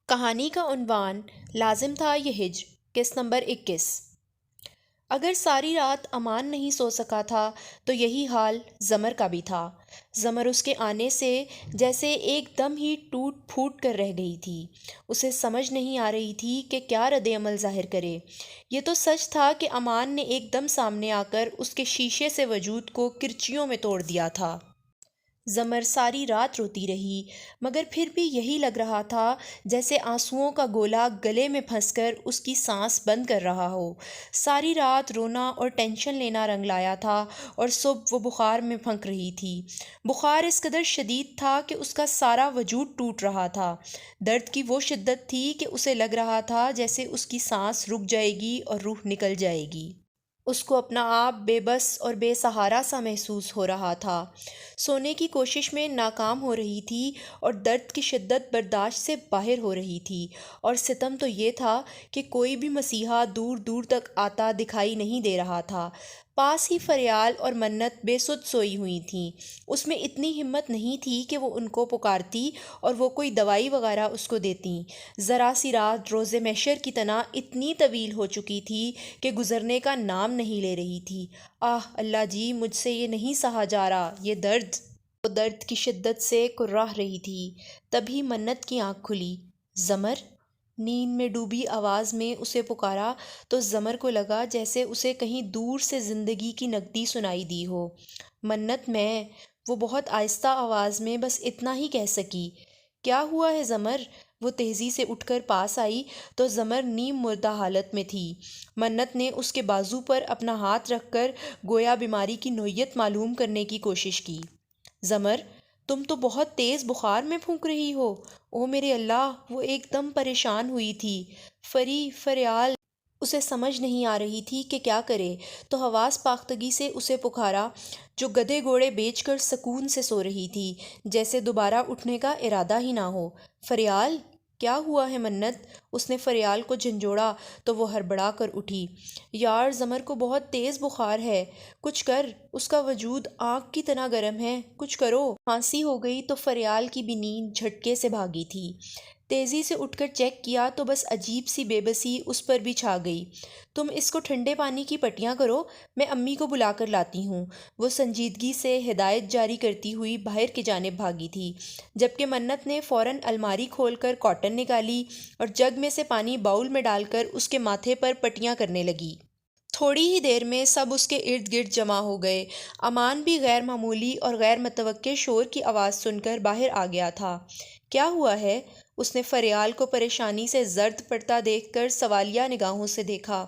کہانی کا عنوان لازم تھا یہ ہجر، قسط نمبر 21۔ اگر ساری رات امان نہیں سو سکا تھا تو یہی حال زمر کا بھی تھا۔ زمر اس کے آنے سے جیسے ایک دم ہی ٹوٹ پھوٹ کر رہ گئی تھی۔ اسے سمجھ نہیں آ رہی تھی کہ کیا رد عمل ظاہر کرے۔ یہ تو سچ تھا کہ امان نے ایک دم سامنے آ کر اس کے شیشے سے وجود کو کرچیوں میں توڑ دیا تھا۔ زمر ساری رات روتی رہی، مگر پھر بھی یہی لگ رہا تھا جیسے آنسوؤں کا گولا گلے میں پھنس کر اس کی سانس بند کر رہا ہو۔ ساری رات رونا اور ٹینشن لینا رنگ لایا تھا اور صبح وہ بخار میں پھنک رہی تھی۔ بخار اس قدر شدید تھا کہ اس کا سارا وجود ٹوٹ رہا تھا۔ درد کی وہ شدت تھی کہ اسے لگ رہا تھا جیسے اس کی سانس رک جائے گی اور روح نکل جائے گی۔ اس کو اپنا آپ بے بس اور بے سہارا سا محسوس ہو رہا تھا۔ سونے کی کوشش میں ناکام ہو رہی تھی اور درد کی شدت برداشت سے باہر ہو رہی تھی، اور ستم تو یہ تھا کہ کوئی بھی مسیحا دور دور تک آتا دکھائی نہیں دے رہا تھا۔ پاس ہی فریال اور منت بے سدھ سوئی ہوئی تھیں۔ اس میں اتنی ہمت نہیں تھی کہ وہ ان کو پکارتی اور وہ کوئی دوائی وغیرہ اس کو دیتیں۔ ذرا سی رات روز محشر کی طرح اتنی طویل ہو چکی تھی کہ گزرنے کا نام نہیں لے رہی تھی۔ آہ اللہ جی، مجھ سے یہ نہیں سہا جا رہا، یہ درد۔ وہ درد کی شدت سے کراہ رہی تھی۔ تبھی منت کی آنکھ کھلی۔ زمر؟ نیند میں ڈوبی آواز میں اسے پکارا تو زمر کو لگا جیسے اسے کہیں دور سے زندگی کی نغمہ سنائی دی ہو۔ منت، میں؟ وہ بہت آہستہ آواز میں بس اتنا ہی کہہ سکی۔ کیا ہوا ہے زمر؟ وہ تیزی سے اٹھ کر پاس آئی تو زمر نیم مردہ حالت میں تھی۔ منت نے اس کے بازو پر اپنا ہاتھ رکھ کر گویا بیماری کی نوعیت معلوم کرنے کی کوشش کی۔ زمر، تم تو بہت تیز بخار میں پھونک رہی ہو۔ او میرے اللہ! وہ ایک دم پریشان ہوئی تھی۔ فریال اسے سمجھ نہیں آ رہی تھی کہ کیا کرے، تو حواس پاختگی سے اسے پکارا، جو گدھے گھوڑے بیچ کر سکون سے سو رہی تھی، جیسے دوبارہ اٹھنے کا ارادہ ہی نہ ہو۔ فریال! کیا ہوا ہے منت؟ اس نے فریال کو جھنجھوڑا تو وہ ہڑبڑا کر اٹھی۔ یار، زمر کو بہت تیز بخار ہے، کچھ کر، اس کا وجود آگ کی طرح گرم ہے، کچھ کرو۔ کھانسی ہو گئی تو فریال کی بھی نیند جھٹکے سے بھاگی تھی۔ تیزی سے اٹھ کر چیک کیا تو بس عجیب سی بے بسی اس پر بھی چھا گئی۔ تم اس کو ٹھنڈے پانی کی پٹیاں کرو، میں امی کو بلا کر لاتی ہوں۔ وہ سنجیدگی سے ہدایت جاری کرتی ہوئی باہر کی جانب بھاگی تھی، جبکہ منت نے فوراً الماری کھول کر کاٹن نکالی اور جگ میں سے پانی باؤل میں ڈال کر اس کے ماتھے پر پٹیاں کرنے لگی۔ تھوڑی ہی دیر میں سب اس کے ارد گرد جمع ہو گئے۔ امان بھی غیر معمولی اور غیر متوقع شور کی آواز سن کر باہر آ گیا تھا۔ کیا ہوا ہے؟ اس نے فریال کو پریشانی سے زرد پڑتا دیکھ کر سوالیہ نگاہوں سے دیکھا۔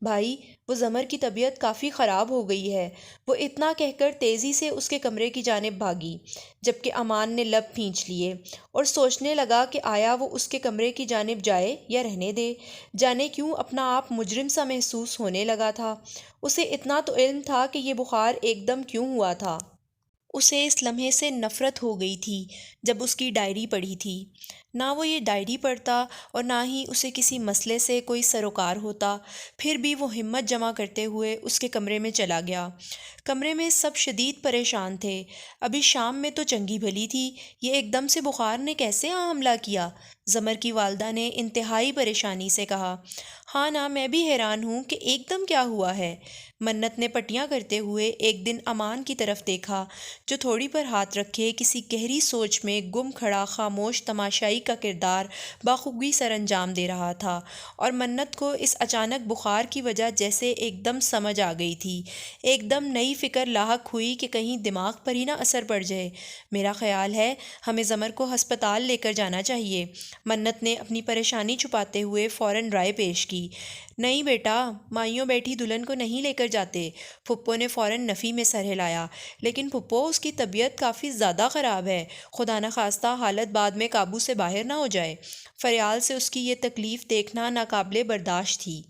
بھائی، وہ زمر کی طبیعت کافی خراب ہو گئی ہے۔ وہ اتنا کہہ کر تیزی سے اس کے کمرے کی جانب بھاگی، جبکہ امان نے لب کھینچ لیے اور سوچنے لگا کہ آیا وہ اس کے کمرے کی جانب جائے یا رہنے دے۔ جانے کیوں اپنا آپ مجرم سا محسوس ہونے لگا تھا۔ اسے اتنا تو علم تھا کہ یہ بخار ایک دم کیوں ہوا تھا۔ اسے اس لمحے سے نفرت ہو گئی تھی جب اس کی ڈائری پڑھی تھی۔ نہ وہ یہ ڈائری پڑھتا اور نہ ہی اسے کسی مسئلے سے کوئی سروکار ہوتا، پھر بھی وہ ہمت جمع کرتے ہوئے اس کے کمرے میں چلا گیا۔ کمرے میں سب شدید پریشان تھے۔ ابھی شام میں تو چنگی بھلی تھی، یہ ایک دم سے بخار نے کیسے حملہ کیا؟ زمر کی والدہ نے انتہائی پریشانی سے کہا۔ ہاں نا، میں بھی حیران ہوں کہ ایک دم کیا ہوا ہے۔ منت نے پٹیاں کرتے ہوئے ایک دن امان کی طرف دیکھا، جو تھوڑی پر ہاتھ رکھے کسی گہری سوچ میں گم کھڑا خاموش تماشائی کا کردار بخوبی سر انجام دے رہا تھا، اور منت کو اس اچانک بخار کی وجہ جیسے ایک دم سمجھ آ گئی تھی۔ ایک دم نئی فکر لاحق ہوئی کہ کہیں دماغ پر ہی نہ اثر پڑ جائے۔ میرا خیال ہے ہمیں زمر کو ہسپتال لے کر جانا چاہیے۔ منت نے اپنی پریشانی چھپاتے ہوئے فوراً رائے پیش کی۔ نہیں بیٹا، مائیوں بیٹھی دلہن کو نہیں لے کر جاتے۔ پھپھو نے فوراً نفی میں سر ہلایا۔ لیکن پھپھو، اس کی طبیعت کافی زیادہ خراب ہے، خدا نخواستہ حالت بعد میں قابو سے باہر نہ ہو جائے۔ فریال سے اس کی یہ تکلیف دیکھنا ناقابل برداشت تھی۔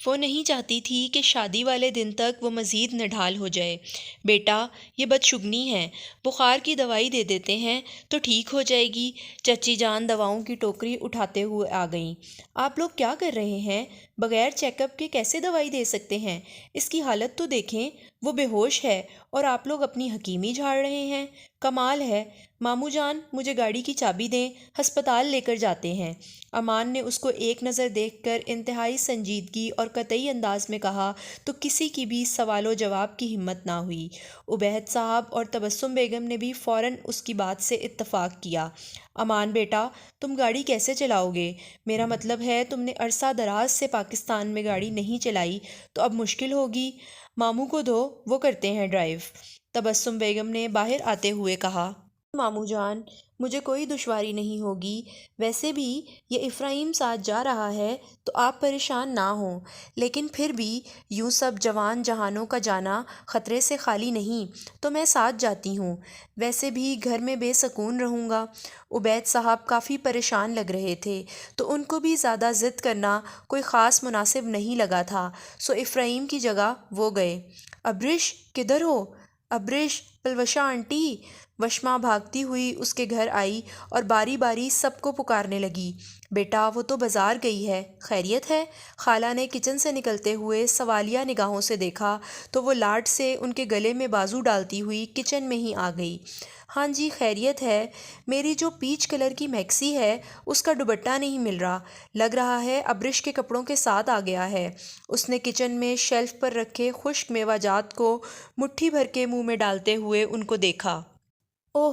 وہ نہیں چاہتی تھی کہ شادی والے دن تک وہ مزید نڈھال ہو جائے۔ بیٹا، یہ بدشگنی ہے، بخار کی دوائی دے دیتے ہیں تو ٹھیک ہو جائے گی۔ چچی جان دواؤں کی ٹوکری اٹھاتے ہوئے آ گئیں۔ آپ لوگ کیا کر رہے ہیں؟ بغیر چیک اپ کے کیسے دوائی دے سکتے ہیں؟ اس کی حالت تو دیکھیں۔ وہ بے ہوش ہے اور آپ لوگ اپنی حکیمی جھاڑ رہے ہیں، کمال ہے۔ ماموں جان مجھے گاڑی کی چابی دیں، ہسپتال لے کر جاتے ہیں۔ امان نے اس کو ایک نظر دیکھ کر انتہائی سنجیدگی اور قطعی انداز میں کہا تو کسی کی بھی سوال و جواب کی ہمت نہ ہوئی۔ عبید صاحب اور تبسم بیگم نے بھی فوراً اس کی بات سے اتفاق کیا۔ امان بیٹا، تم گاڑی کیسے چلاؤ گے؟ میرا مطلب ہے تم نے عرصہ دراز سے پاکستان میں گاڑی نہیں چلائی تو اب مشکل ہوگی۔ ماموں کو دو، وہ کرتے ہیں ڈرائیو۔ تبسم بیگم نے باہر آتے ہوئے کہا، ماموں جان مجھے کوئی دشواری نہیں ہوگی، ویسے بھی یہ افراہیم ساتھ جا رہا ہے تو آپ پریشان نہ ہوں، لیکن پھر بھی یوں سب جوان جہانوں کا جانا خطرے سے خالی نہیں، تو میں ساتھ جاتی ہوں، ویسے بھی گھر میں بے سکون رہوں گا۔ عبید صاحب کافی پریشان لگ رہے تھے تو ان کو بھی زیادہ ضد کرنا کوئی خاص مناسب نہیں لگا تھا، سو افراہیم کی جگہ وہ گئے۔ ابرش کدھر ہو؟ ابرش، پلوشا آنٹی۔ وشما بھاگتی ہوئی اس کے گھر آئی اور باری باری سب کو پکارنے لگی، بیٹا وہ تو بازار گئی ہے، خیریت ہے؟ خالہ نے کچن سے نکلتے ہوئے سوالیہ نگاہوں سے دیکھا تو وہ لاڈ سے ان کے گلے میں بازو ڈالتی ہوئی کچن میں ہی آ گئی۔ ہاں جی خیریت ہے، میری جو پیچ کلر کی میکسی ہے اس کا دوپٹہ نہیں مل رہا، لگ رہا ہے ابرش کے کپڑوں کے ساتھ آ گیا ہے۔ اس نے کچن میں شیلف پر رکھے خشک میوہ جات کو مٹھی بھر کے منہ میں ڈالتے ہوئے ان کو دیکھا۔ اوہ،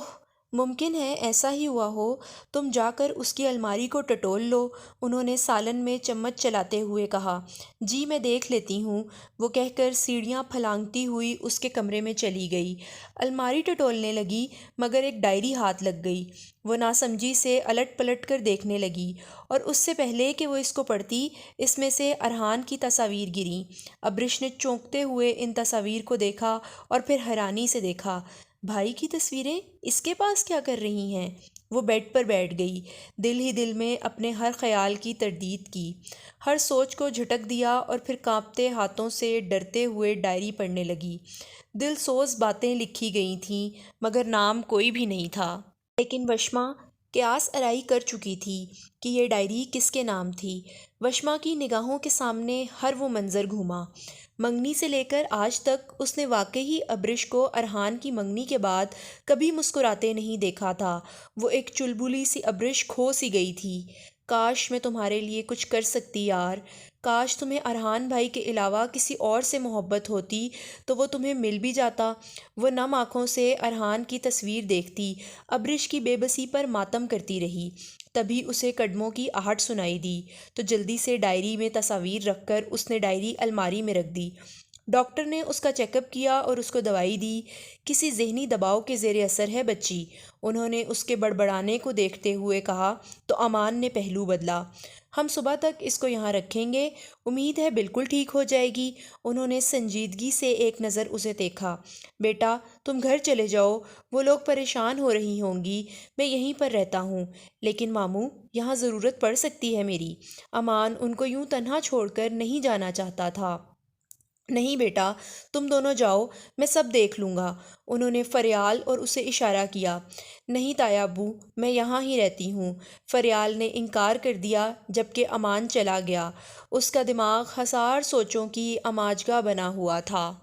ممکن ہے ایسا ہی ہوا ہو، تم جا کر اس کی الماری کو ٹٹول لو، انہوں نے سالن میں چمچ چلاتے ہوئے کہا۔ جی میں دیکھ لیتی ہوں، وہ کہہ کر سیڑھیاں پھلانگتی ہوئی اس کے کمرے میں چلی گئی۔ الماری ٹٹولنے لگی مگر ایک ڈائری ہاتھ لگ گئی۔ وہ ناسمجھی سے الٹ پلٹ کر دیکھنے لگی اور اس سے پہلے کہ وہ اس کو پڑھتی اس میں سے ارحان کی تصاویر گریں۔ ابرش نے چونکتے ہوئے ان تصاویر کو دیکھا اور پھر حیرانی سے دیکھا۔ بھائی کی تصویریں اس کے پاس کیا کر رہی ہیں؟ وہ بیڈ پر بیٹھ گئی، دل ہی دل میں اپنے ہر خیال کی تردید کی، ہر سوچ کو جھٹک دیا اور پھر کانپتے ہاتھوں سے ڈرتے ہوئے ڈائری پڑھنے لگی۔ دل سوز باتیں لکھی گئی تھیں مگر نام کوئی بھی نہیں تھا۔ لیکن وشما قیاس آرائی کر چکی تھی کہ یہ ڈائری کس کے نام تھی۔ وشما کی نگاہوں کے سامنے ہر وہ منظر گھوما۔ منگنی سے لے کر آج تک اس نے واقعی ابرش کو ارحان کی منگنی کے بعد کبھی مسکراتے نہیں دیکھا تھا۔ وہ ایک چلبلی سی ابرش کھو سی گئی تھی۔ کاش میں تمہارے لیے کچھ کر سکتی یار، کاش تمہیں ارحان بھائی کے علاوہ کسی اور سے محبت ہوتی تو وہ تمہیں مل بھی جاتا۔ وہ نم آنکھوں سے ارحان کی تصویر دیکھتی، ابرش کی بے بسی پر ماتم کرتی رہی۔ تبھی اسے قدموں کی آہٹ سنائی دی تو جلدی سے ڈائری میں تصاویر رکھ کر اس نے ڈائری الماری میں رکھ دی۔ ڈاکٹر نے اس کا چیک اپ کیا اور اس کو دوائی دی۔ کسی ذہنی دباؤ کے زیر اثر ہے بچی، انہوں نے اس کے بڑبڑانے کو دیکھتے ہوئے کہا تو امان نے پہلو بدلا۔ ہم صبح تک اس کو یہاں رکھیں گے، امید ہے بالکل ٹھیک ہو جائے گی۔ انہوں نے سنجیدگی سے ایک نظر اسے دیکھا۔ بیٹا تم گھر چلے جاؤ، وہ لوگ پریشان ہو رہی ہوں گی، میں یہیں پر رہتا ہوں۔ لیکن ماموں یہاں ضرورت پڑ سکتی ہے میری۔ امان ان کو یوں تنہا چھوڑ کر نہیں جانا چاہتا تھا۔ نہیں بیٹا تم دونوں جاؤ، میں سب دیکھ لوں گا، انہوں نے فریال اور اسے اشارہ کیا۔ نہیں تایا ابو، میں یہاں ہی رہتی ہوں، فریال نے انکار کر دیا جبکہ امان چلا گیا۔ اس کا دماغ حسار سوچوں کی اماجگاہ بنا ہوا تھا۔